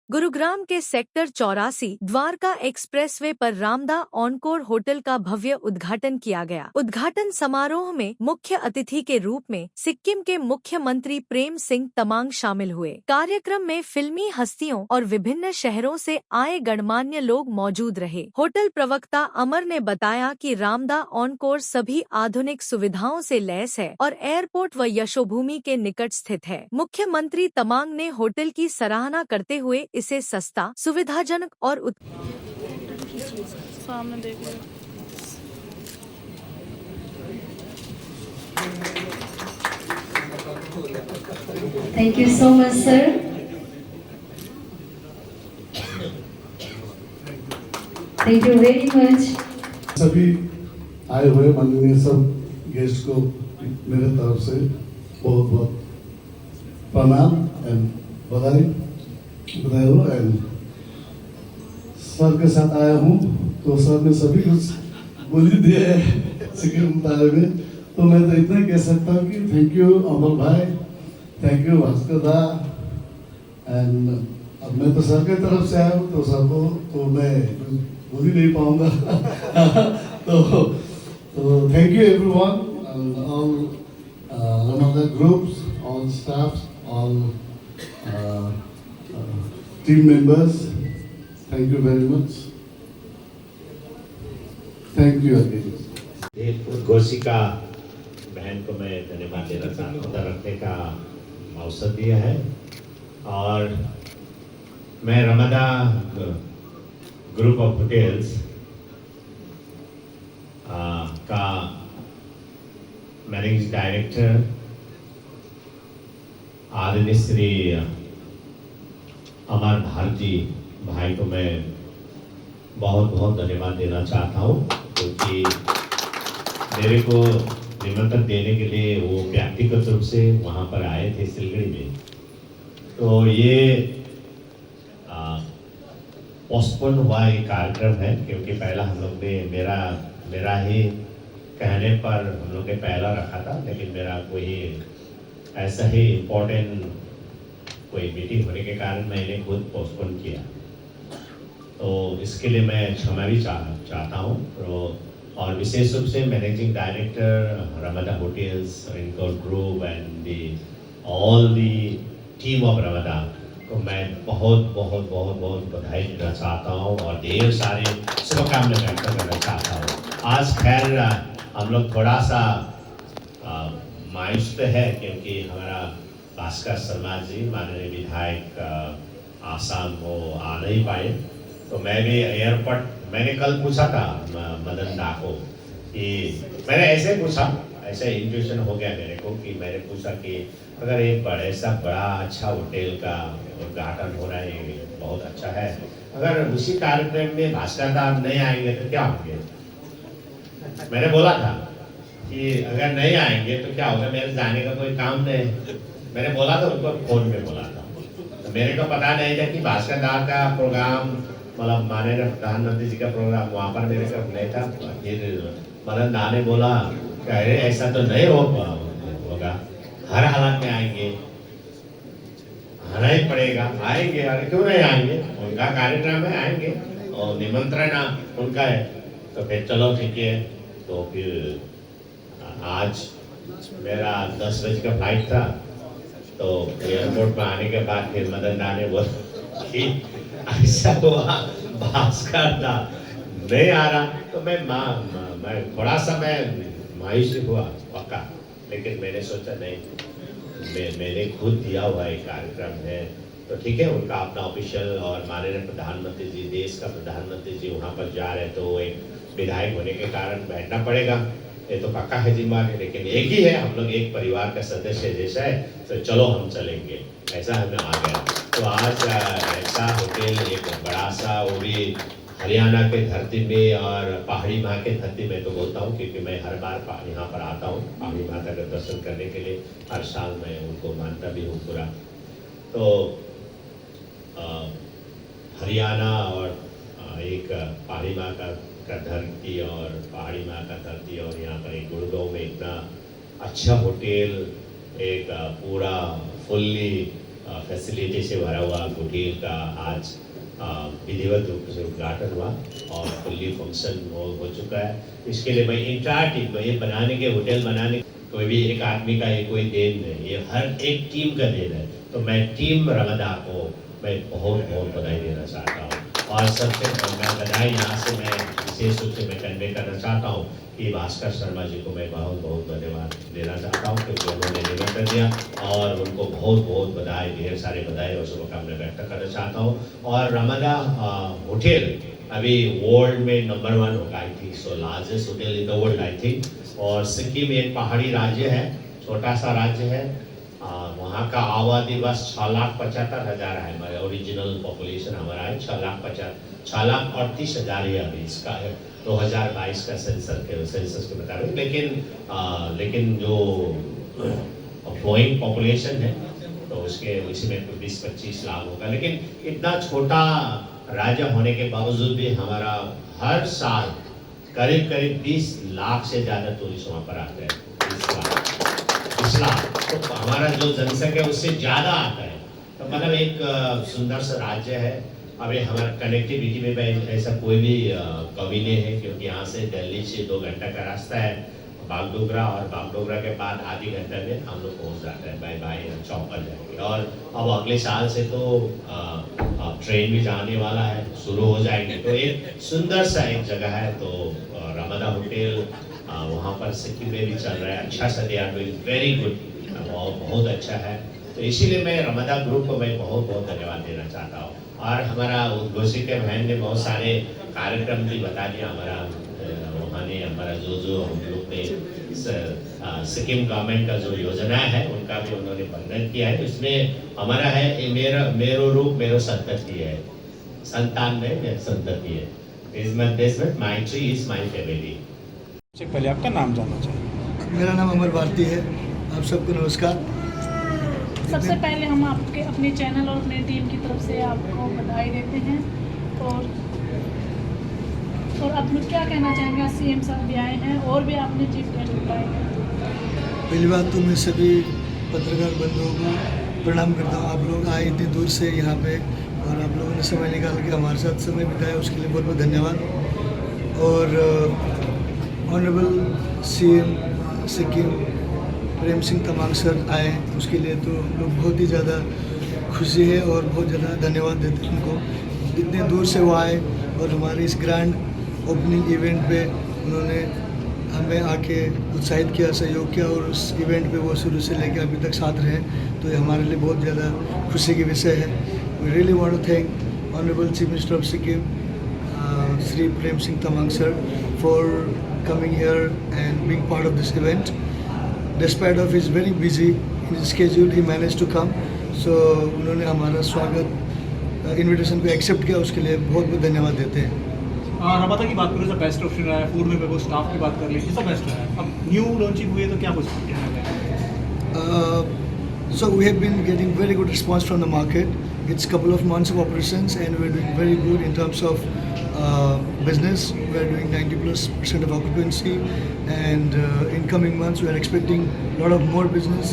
गुरुग्राम के sector 84 Dwarka expressway पर रामदा encore hotel का भव्य उद्घाटन किया गया। उद्घाटन समारोह में मुख्य अतिथि के रूप में सिक्किम के मुख्यमंत्री प्रेम सिंह तमांग शामिल हुए। कार्यक्रम में फिल्मी हस्तियों और विभिन्न शहरों से आए गणमान्य लोग मौजूद रहे। होटल प्रवक्ता अमर ने बताया कि रामदा ऑनकोर सभी आधुनिक सुविधाओं से लैस है और एयरपोर्ट व यशोभूमि के निकट स्थित है। मुख्यमंत्री तमांग ने होटल की सराहना करते हुए इसे सस्ता, सुविधाजनक और सामने देख लो। Thank you so much, sir. Thank you very much. सभी आए हुए माननीय सब गेस्ट को मेरे तरफ से बहुत बहुत प्रणाम एंड बधाई हो। एंड सर के साथ आया हूँ तो सर ने सभी कुछ बोल ही दिया है सिक्किम बारे में, तो मैं तो इतना कह सकता हूँ कि थैंक यू अमर भाई, थैंक यू भास्कर दा। एंड अब मैं तो सर की तरफ से आया हूँ तो सर को तो मैं बोल ही नहीं पाऊंगा तो thank you everyone, all Ramada groups, all staffs, all team members. Thank you very much. Thank you again. उद्घोषिका बहन को मैं धन्यवाद देना चाहता हूँ, रखने का अवसर दिया है। और मैं रमदा ग्रुप ऑफ होटेल्स का मैनेजिंग डायरेक्टर आदरणीय श्री अमर भारती भाई को मैं बहुत बहुत धन्यवाद देना चाहता हूँ, क्योंकि मेरे को निमंत्रण देने के लिए वो व्यक्तिगत रूप से वहाँ पर आए थे सिलगड़ी में। तो ये पोस्टपोन हुआ एक कार्यक्रम है, क्योंकि पहला हम लोग ने मेरा ही कहने पर हम लोग ने पहला रखा था, लेकिन मेरा कोई ऐसा ही इम्पोर्टेंट कोई मीटिंग होने के कारण मैंने खुद पोस्टपोन किया। तो इसके लिए मैं क्षमा भी चाहता हूँ। और विशेष रूप से managing director Ramada hotels, Incor group and all the team of Ramada को मैं बहुत बहुत बहुत बहुत बधाई देना चाहता हूँ और ढेर सारे शुभकामनाएं व्यक्त करना चाहता हूँ। आज खैर हम लोग थोड़ा सा मायूस है, क्योंकि हमारा भास्कर शर्मा जी माननीय विधायक आसाम को आ नहीं पाए। तो मैं भी एयरपोर्ट मैंने कल पूछा था मदन दा को कि मैंने ऐसे पूछा, ऐसे इंट्यूशन हो गया मेरे को कि मैंने पूछा कि अगर एक बड़ा अच्छा होटल का उद्घाटन हो रहा है, बहुत अच्छा है, अगर उसी कार्यक्रम में भास्कर दा नहीं आएंगे तो क्या होंगे। मैंने बोला था कि अगर नहीं आएंगे तो क्या होगा, मेरे जाने का कोई काम नहीं। मैंने बोला था उनको, फोन में बोला था। तो मेरे को पता नहीं था कि भास्कर दा का प्रोग्राम मतलब माननीय प्रधानमंत्री जी का प्रोग्राम वहाँ पर मेरे को नहीं था। फिर मदन दा ने बोला कि अरे ऐसा तो नहीं होगा, हर हालत में आएंगे, आना ही पड़ेगा, आएंगे, अरे क्यों नहीं आएंगे, उनका कार्यक्रम है, आएंगे और निमंत्रण उनका है। तो फिर चलो ठीक है। तो फिर आज मेरा 10 बजे का फ्लाइट था, तो एयरपोर्ट में आने के बाद फिर मदन दा ने बोला कि ऐसा हुआ भास्कर दा नहीं आ रहा। तो मैं थोड़ा सा मैं मायूस हुआ पक्का, लेकिन मैंने सोचा नहीं, मैंने खुद दिया हुआ एक कार्यक्रम है तो ठीक है, उनका अपना ऑफिशियल और माननीय प्रधानमंत्री जी, देश का प्रधानमंत्री जी वहाँ पर जा रहे, तो एक विधायक होने के कारण बैठना पड़ेगा, ये तो पक्का है जिम्मेदारी। लेकिन एक ही है, हम लोग एक परिवार का सदस्य जैसा है, तो चलो हम चलेंगे, ऐसा हमें आ गया। तो आज ऐसा होटल एक बड़ा सा, वो भी हरियाणा के धरती में और पहाड़ी माँ के धरती में, तो बोलता हूँ क्योंकि मैं हर बार यहाँ पर आता हूँ पहाड़ी माता का दर्शन करने के लिए, हर साल मैं उनको मानता भी हूँ पूरा। तो हरियाणा और एक पहाड़ी माँ का धरती और पहाड़ी माँ का धरती, और यहाँ पर एक गुड़गांव में इतना अच्छा होटल, एक पूरा फुल्ली फैसिलिटी से भरा हुआ होटल का आज विधिवत रूप से उद्घाटन हुआ और फुल्ली फंक्शन हो चुका है। इसके लिए मैं इंटायर टीम को, ये बनाने के होटल बनाने कोई भी एक आदमी का ये कोई देन नहीं, ये हर एक टीम का देन है। तो मैं टीम रमदा को मैं बहुत बहुत बधाई देना चाहता हूँ। और सबसे मैं बधाई यहाँ से मैं विशेष रूप से मैं कन्वे करना चाहता हूँ कि भास्कर शर्मा जी को मैं बहुत बहुत धन्यवाद देना चाहता हूँ, क्योंकि उन्होंने निमंत्रण दिया और उनको बहुत बहुत बधाई, ढेर सारे बधाई और शुभकामनाएं व्यक्त करना चाहता हूँ। और रमदा होटल अभी वर्ल्ड में नंबर 1 होगा I think, so largest hotel in the world I think. और सिक्किम एक पहाड़ी राज्य है, छोटा सा राज्य है, वहाँ का आबादी बस 6,75,000 है। हमारे ओरिजिनल पॉपुलेशन हमारा है 6,38,000 है अभी इसका है 2022 का सेंसस के मुताबिक। लेकिन जो फ्लोइंग पॉपुलेशन है तो उसके उसी में 20-25 लाख होगा। लेकिन इतना छोटा राज्य होने के बावजूद भी हमारा हर साल करीब 20 लाख से ज़्यादा टूरिस्ट वहाँ पर आते हैं। 20 लाख तो हमारा जो जनसंख्या है उससे ज़्यादा आता है। तो मतलब एक सुंदर सा राज्य है। अभी हमारा कनेक्टिविटी में ऐसा कोई भी कमी नहीं है, क्योंकि यहाँ से दिल्ली से 2 घंटा का रास्ता है बागडोगरा, और बागडोगरा के बाद आधी घंटे में हम लोग पहुँच जाते हैं बाय चौपर जाएंगे। और अब अगले साल से तो ट्रेन भी जाने वाला है, शुरू हो जाएंगे। तो एक सुंदर सा एक जगह है। तो रमदा होटल वहाँ पर सिक्किम में भी चल रहा है, अच्छा सा, they are doing very good, बहुत अच्छा है। तो इसीलिए मैं रमदा ग्रुप को मैं बहुत बहुत धन्यवाद देना चाहता हूँ। और हमारा उद्घोषित के बहन ने बहुत सारे कार्यक्रम भी बता दिया। हमारा जो हम लोग ने सिक्किम गवर्नमेंट का जो योजना है उनका भी उन्होंने वर्णन किया है। इसमें हमारा है मेरो रूप मेरो संतति है, संतान में संतति है। इस माई ट्री इज माई फैमिली। सबसे पहले आपका नाम जानना चाहिए। मेरा नाम अमर भारती है। आप सबको नमस्कार। सबसे पहले हम आपके अपने चैनल और अपने टीम की तरफ से आपको बधाई देते हैं। और आप लोग क्या कहना चाहेंगे? सीएम साहब भी आए हैं और भी आपने चीफ गेस्ट बुलाए हैं। पहली बात तो मैं सभी पत्रकार बंधुओं को प्रणाम करता हूँ। आप लोग आए इतनी दूर से यहाँ पे और आप लोगों ने समय निकाल के हमारे साथ समय बिताया, उसके लिए बहुत बहुत धन्यवाद। और ऑनरेबल सीएम सिक्किम प्रेम सिंह तमांग सर आए, उसके लिए तो हम लोग बहुत ही ज़्यादा खुशी है और बहुत ज़्यादा धन्यवाद देते हैं उनको। इतने दूर से वो आए और हमारे इस ग्रैंड ओपनिंग इवेंट पे उन्होंने हमें आके उत्साहित किया, सहयोग किया और उस इवेंट पे वो शुरू से लेकर अभी तक साथ रहे। तो ये हमारे लिए बहुत ज़्यादा खुशी की विषय है। We really want to thank honourable chief minister of Sikkim Shri Prem Singh Tamang sir for coming here and being part of this event. Despite of his very busy in his schedule, he managed to come. So उन्होंने हमारा स्वागत invitation को accept किया, उसके लिए बहुत बहुत धन्यवाद देते हैं। रमदा की बात करें तो बेस्ट ऑप्शन रहा है, फूड में वो स्टाफ की बात कर ली, सब बेस्ट रहा है। अब न्यू लॉन्चिंग हुई है तो क्या कुछ So we have been getting very good response from the market. It's a couple of months of operations and we're doing very good in terms of business. We are doing 90+% of occupancy, and in coming months we are expecting a lot of more business.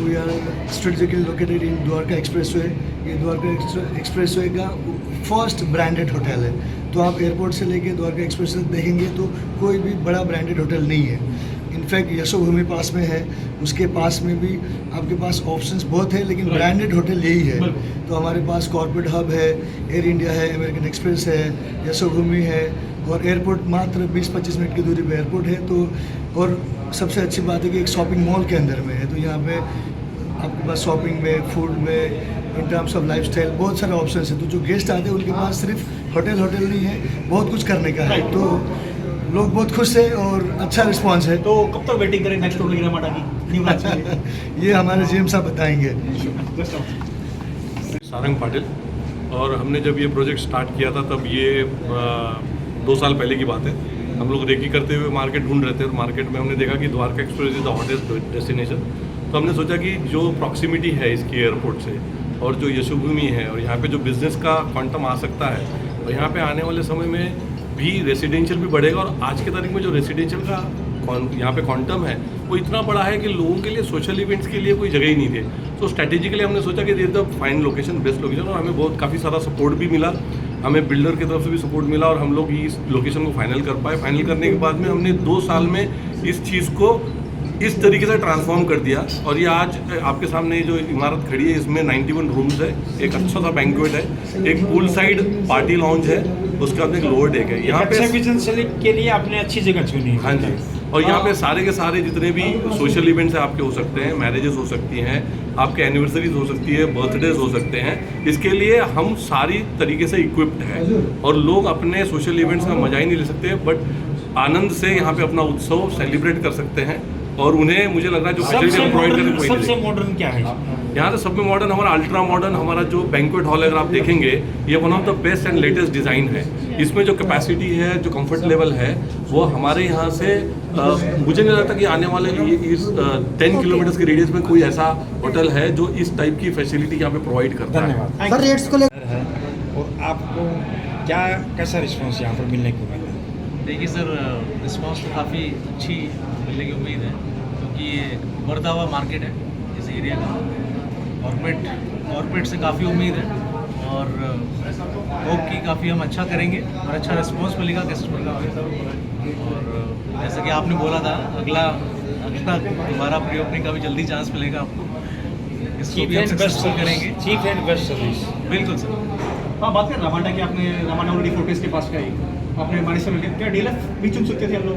We are strategically located in Dwarka Expressway. ये Dwarka expressway का first branded hotel है। तो आप airport से लेके Dwarka expressway देखेंगे तो कोई भी बड़ा ब्रांडेड होटल नहीं है। इनफैक्ट यशोभूमि पास में है, उसके पास में भी आपके पास ऑप्शंस बहुत है, लेकिन ब्रांडेड होटल यही है। तो हमारे पास कॉर्पोरेट हब है, एयर इंडिया है, अमेरिकन एक्सप्रेस है, यशोभूमि है और एयरपोर्ट मात्र 20-25 मिनट की दूरी पे एयरपोर्ट है। तो और सबसे अच्छी बात है कि एक शॉपिंग मॉल के अंदर में है। तो यहाँ पे आपके पास शॉपिंग में, फूड में, इन टर्म्स ऑफ लाइफस्टाइल बहुत सारे ऑप्शंस हैं। तो जो गेस्ट आते हैं उनके पास सिर्फ होटल नहीं है, बहुत कुछ करने का है। तो लोग बहुत खुश है और अच्छा रिस्पांस है। तो कब तक वेटिंग करें नेक्स्ट होटल रमदा की न्यू ब्रांच के लिए? ये हमारे जीएम साहब बताएंगे। सारंग पाटिल। और हमने जब ये प्रोजेक्ट स्टार्ट किया था तब ये 2 साल पहले की बात है। हम लोग रेकी करते हुए मार्केट ढूंढ रहे थे और मार्केट में हमने देखा कि Dwarka express is the hottest destination. तो हमने सोचा कि जो प्रॉक्सिमिटी है इसकी एयरपोर्ट से और जो यशोभूमि है और यहाँ पे जो बिज़नेस का क्वांटम आ सकता है, और यहाँ पे आने वाले समय में भी रेसिडेंशियल भी बढ़ेगा। और आज के तारीख में जो रेसिडेंशियल का यहाँ पे क्वांटम है वो इतना बड़ा है कि लोगों के लिए सोशल इवेंट्स के लिए कोई जगह ही नहीं थे। तो स्ट्रेटेजिकली हमने सोचा कि this the fine location, best location, और हमें बहुत काफ़ी सारा सपोर्ट भी मिला, हमें बिल्डर की तरफ से भी सपोर्ट मिला और हम लोग इस लोकेशन को फाइनल कर पाए। फाइनल करने के बाद में हमने 2 साल में इस चीज़ को इस तरीके से ट्रांसफॉर्म कर दिया और ये आज आपके सामने जो इमारत खड़ी है इसमें 91 रूम्स है, एक अच्छा सा बैंक्वेट है, एक पूल साइड पार्टी लॉन्ज है, उसके बाद एक लोअर डेक है। यहाँ पे के लिए आपने अच्छी जगह चुनी। हाँ जी, और यहाँ पे सारे के सारे जितने भी सोशल इवेंट्स हैं आपके हो सकते हैं, मैरिजेस हो सकती हैं, आपके एनिवर्सरीज हो सकती है, बर्थडेज हो सकते हैं। इसके लिए हम सारी तरीके से इक्विप्ड हैं और लोग अपने सोशल इवेंट्स का मजा ही नहीं ले सकते, बट आनंद से यहाँ पे अपना उत्सव सेलिब्रेट कर सकते हैं और उन्हें मुझे लग रहा है जो फैसिलिटी हम प्रोवाइड करें कोई सबसे मॉडर्न क्या है यहाँ से? सब में मॉडर्न हमारा अल्ट्रा मॉडर्न हमारा जो बैंक्वेट हॉल है, अगर आप देखेंगे ये one of the best and latest design है। इसमें जो कैपेसिटी है, जो कंफर्ट लेवल है, वो हमारे यहाँ से मुझे नहीं लगता कि आने वाले इस 10 किलोमीटर के रेडियस में कोई ऐसा होटल है जो इस टाइप की फैसिलिटी यहाँ पे प्रोवाइड करता है। धन्यवाद सर। रेट्स को लेकर है और आपको क्या कैसा रिस्पॉन्स यहाँ पर मिलने को मिला? देखिए सर, रिस्पांस तो काफ़ी अच्छी मिलने की उम्मीद है क्योंकि ये बढ़ता हुआ मार्केट है इस एरिया का। कॉर्पोरेट से काफ़ी उम्मीद है और होप कि काफ़ी हम अच्छा करेंगे और अच्छा रिस्पांस मिलेगा कस्टमर का। और जैसा कि आपने बोला था अगला दोबारा प्री ओपनिंग का भी जल्दी चांस मिलेगा आपको, इसको भी हम सक्सेसफुल करेंगे। Cheap and best service. बिल्कुल सर। हाँ, बात करें रामांडा की, आपने रामांडा ऑलरेडी फोर्टिस के पास का ही आपने हमारे से मिलकर क्या डीलर भी चुन सकते थे हम लोग?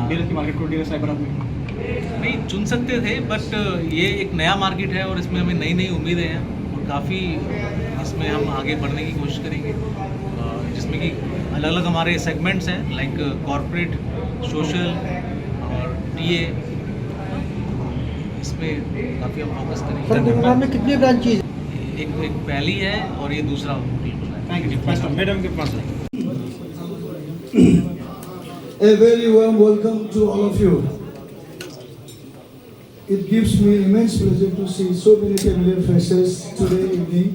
डीलर की मार्केट को डीलर साइबर आपने नहीं चुन सकते थे, बट ये एक नया मार्केट है और इसमें हमें नई नई उम्मीदें हैं और काफ़ी इसमें हम आगे बढ़ने की कोशिश करेंगे, जिसमें कि अलग अलग हमारे सेगमेंट्स हैं लाइक कॉर्पोरेट, सोशल और टीए, इसमें काफ़ी हम फोकस करेंगे। में कितनी ब्रांचेज? एक पहली है और ये दूसरा होटल। थैंक यू मैडम के पास A very warm welcome to all of you. It gives me immense pleasure to see so many familiar faces today evening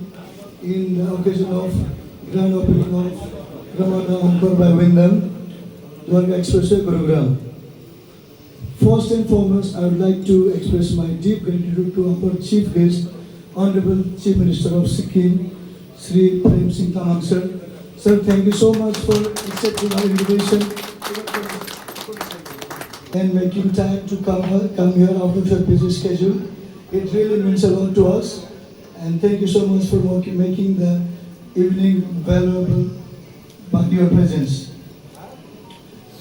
in the occasion of grand opening of Ramada Encore by Wyndham Dwarka Expressway program. First and foremost, I would like to express my deep gratitude to our chief guest, Honorable Chief Minister of Sikkim, Sri Prem Singh Tamang sir. Sir, thank you so much for accepting our invitation and making time to come here out of your busy schedule. It really means a lot to us, and thank you so much for making the evening valuable by your presence.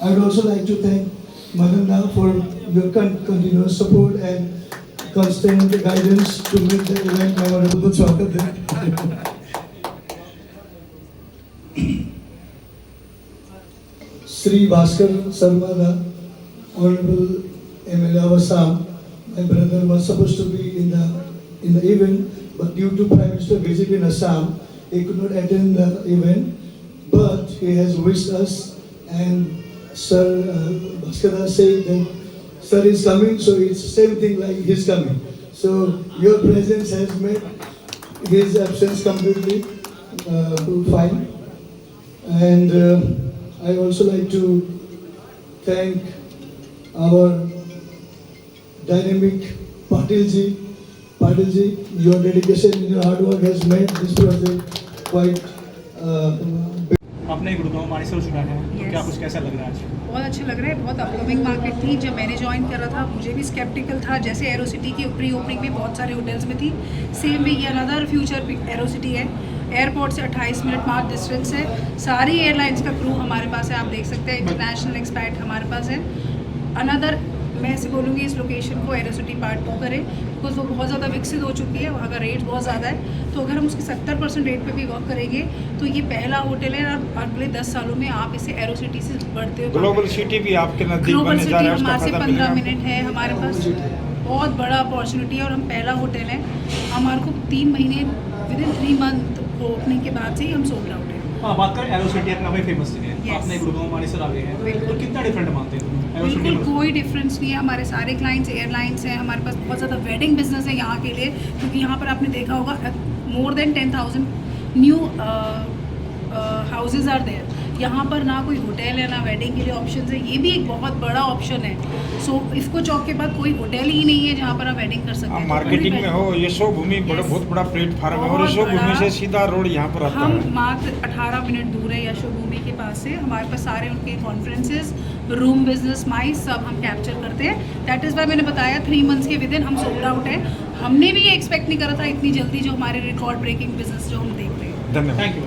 I would also like to thank Madanna for your continuous support and constant guidance to make the event memorable. Sri Bhaskar Sarma, the Honorable MLA of Assam, my brother was supposed to be in the event, but due to Prime Minister visit in Assam, he could not attend the event. But he has wished us, and Sir Bhaskar said that Sir is coming, so it's same thing like he's coming. So your presence has made his absence completely fine, and I also like to thank our dynamic Patil ji, your dedication and your hard work has made this project quite big. आपने गुड़गांव मानेसर चुना है, तो क्या कुछ कैसा लग रहा है आज? बहुत अच्छा लग रहा है। बहुत अपकमिंग मार्केट थी। जब मैंने ज्वाइन करा था मुझे भी स्केप्टिकल था, जैसे एरोसिटी की प्री ओपनिंग में बहुत सारे होटल्स में थी, सेम वे ये अनदर फ्यूचर एरोसिटी है। एयरपोर्ट से 28 मिनट मार्च डिस्टेंस है। सारी एयरलाइंस का क्रू हमारे पास है, आप देख सकते हैं। इंटरनेशनल एक्सपैट हमारे पास है। अनदर मैं ऐसे बोलूँगी इस लोकेशन को एरोसिटी पार्ट 2 करें, बिकॉज वो बहुत ज़्यादा विकसित हो चुकी है। वहाँ का रेट बहुत ज़्यादा है, तो अगर हम उसके 70% रेट पे भी वर्क करेंगे तो ये पहला होटल है और अगले 10 सालों में आप इसे एरोसिटी से बढ़ते हुए ग्लोबल सिटी भी आपके नजदीक बनने जा रहा है। हमारे से 15 मिनट है हमारे पास, बहुत बड़ा अपॉर्चुनिटी है और हम पहला होटल है। हमारे को 3 महीने विद इन 3 मंथ ओपनिंग के बाद से ही हम सोल्ड आउट है। हाँ, बात करें एरोसिटी अपना भाई फेमस है, आपने गुड़गांव मानेसर आ गए हैं, तो कितना डिफरेंट मानते हैं? बिल्कुल कोई डिफरेंस नहीं है। हमारे सारे क्लाइंट्स एयरलाइंस हैं, हमारे पास बहुत ज़्यादा वेडिंग बिजनेस है यहाँ के लिए, क्योंकि यहाँ पर आपने देखा होगा more than 10,000 new houses are there. यहाँ पर ना कोई होटल है ना वेडिंग के लिए ऑप्शन है, ये भी एक बहुत बड़ा ऑप्शन है। सो इफ्को चौक के बाद कोई होटल ही नहीं है जहाँ पर आप वेडिंग कर सकते आप हैं। मार्केटिंग में हो, यशोभूमि बहुत बड़ा प्लेटफार्म है और बहुत यशोभूमि बड़ा। से सीधा रोड यहाँ पर आता हम है। मात्र 18 मिनट दूर है यशोभूमि के पास से। हमारे पास सारे उनके कॉन्फ्रेंसेस, रूम, बिजनेस, माइस सब हम कैप्चर करते हैं। दैट इज़ वाई मैंने बताया 3 मंथ्स के विदिन हम सोल्ड आउट है। हमने भी ये एक्सपेक्ट नहीं करा था इतनी जल्दी जो हमारे रिकॉर्ड ब्रेकिंग बिजनेस जो हम देख रहे हैं। धन्यवाद। Thank you.